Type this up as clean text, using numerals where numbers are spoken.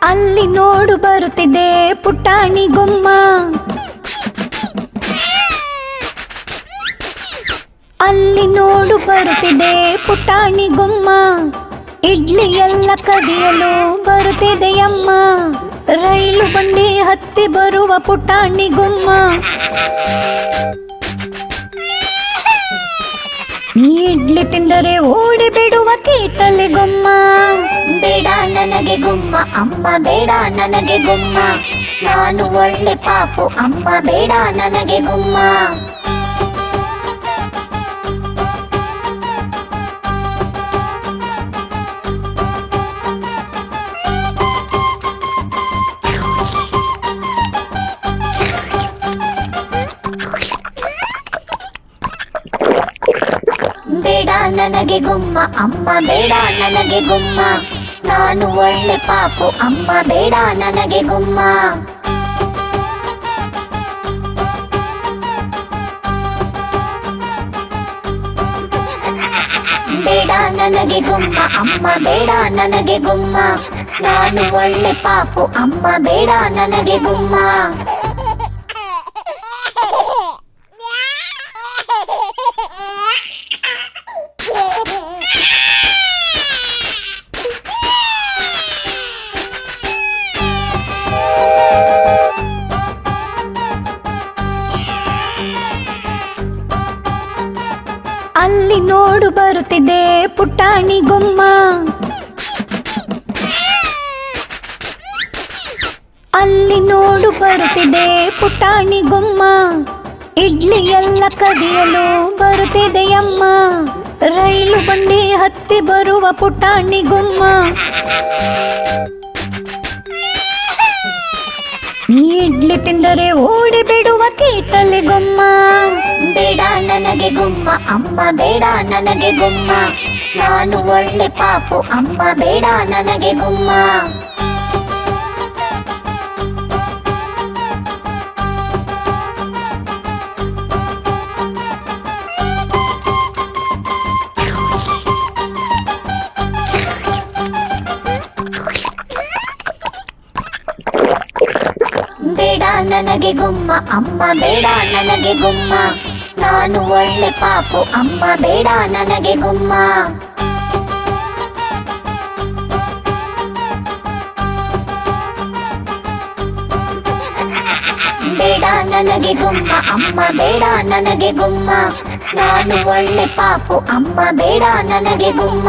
ಅಲ್ಲಿ ನೋಡು ಬರುತ್ತಿದೆ ಪುಟಾಣಿ ಗುಮ್ಮ. ಅಲ್ಲಿ ನೋಡು ಬರುತ್ತಿದೆ ಪುಟಾಣಿ ಗುಮ್ಮ. ಇಡ್ಲಿ ಎಲ್ಲ ಕದಿಯಲು ಬರುತ್ತಿದೆಯಮ್ಮ. ರೈಲು ಬಂಡಿ ಹತ್ತಿ ಬರುವ ಪುಟಾಣಿ ಗುಮ್ಮ. ನೀ ಇಡ್ಲಿ ತಿಂದರೆ ಓಡಿ ಬಿಡುವ ಕೀಟಲೆ ಗುಮ್ಮ. ಬೇಡ ನನಗೆ ಗುಮ್ಮ ಅಮ್ಮ, ಬೇಡ ನನಗೆ ಗುಮ್ಮ. ನಾನು ಒಳ್ಳೆ ಪಾಪು ಅಮ್ಮ, ಬೇಡ ನನಗೆ ಗುಮ್ಮ. ಬೇಡ ನನಗೆ ಗುಮ್ಮ ಅಮ್ಮ, ಬೇಡ ನನಗೆ ಗುಮ್ಮ. ನಾನು ಒಳ್ಳೆ ಪಾಪು ಅಮ್ಮ, ಬೇಡ ನನಗೆ ಗುಮ್ಮ. ಬೇಡ ನನಗೆ ಗುಮ್ಮ ಅಮ್ಮ, ಬೇಡ ನನಗೆ ಗುಮ್ಮ. ನಾನು ಒಳ್ಳೆ ಪಾಪು ಅಮ್ಮ, ಬೇಡ ನನಗೆ ಗುಮ್ಮ. ಅಲ್ಲಿ ನೋಡು ಬರುತ್ತಿದೆ ಪುಟಾಣಿ ಗುಮ್ಮ. ಅಲ್ಲಿ ನೋಡು ಬರುತ್ತಿದೆ ಪುಟಾಣಿ ಗುಮ್ಮ. ಇಡ್ಲಿ ಎಲ್ಲ ಕದಿಯಲು ಬರುತ್ತಿದೆಯಮ್ಮ. ರೈಲು ಬಂಡಿ ಹತ್ತಿ ಬರುವ ಪುಟಾಣಿ ಗುಮ್ಮ. ನೀ ಇಡ್ಲಿ ತಿಂದರೆ ಓಡಿ ಬಿಡುವ ಕೀಟಲೆ ಗುಮ್ಮ. ಬೇಡ ನನಗೆ ಗುಮ್ಮ ಅಮ್ಮ, ಬೇಡ ನನಗೆ ಗುಮ್ಮ. ನಾನು ಒಳ್ಳೆ ಪಾಪು ಅಮ್ಮ, ಬೇಡ ನನಗೆ ಗುಮ್ಮ. ಬೇಡ ನನಗೆ ಗುಮ್ಮ ಅಮ್ಮ, ಬೇಡ ನನಗೆ ಗುಮ್ಮ. ನಾನು ಒಳ್ಳೆ ಪಾಪು ಅಮ್ಮ, ಬೇಡ ನನಗೆ ಗುಮ್ಮ. ಬೇಡ ನನಗೆ ಗುಮ್ಮ ಅಮ್ಮ, ಬೇಡ ನನಗೆ ಗುಮ್ಮ. ನಾನು ಒಳ್ಳೆ ಪಾಪು ಅಮ್ಮ, ಬೇಡ ನನಗೆ ಗುಮ್ಮ.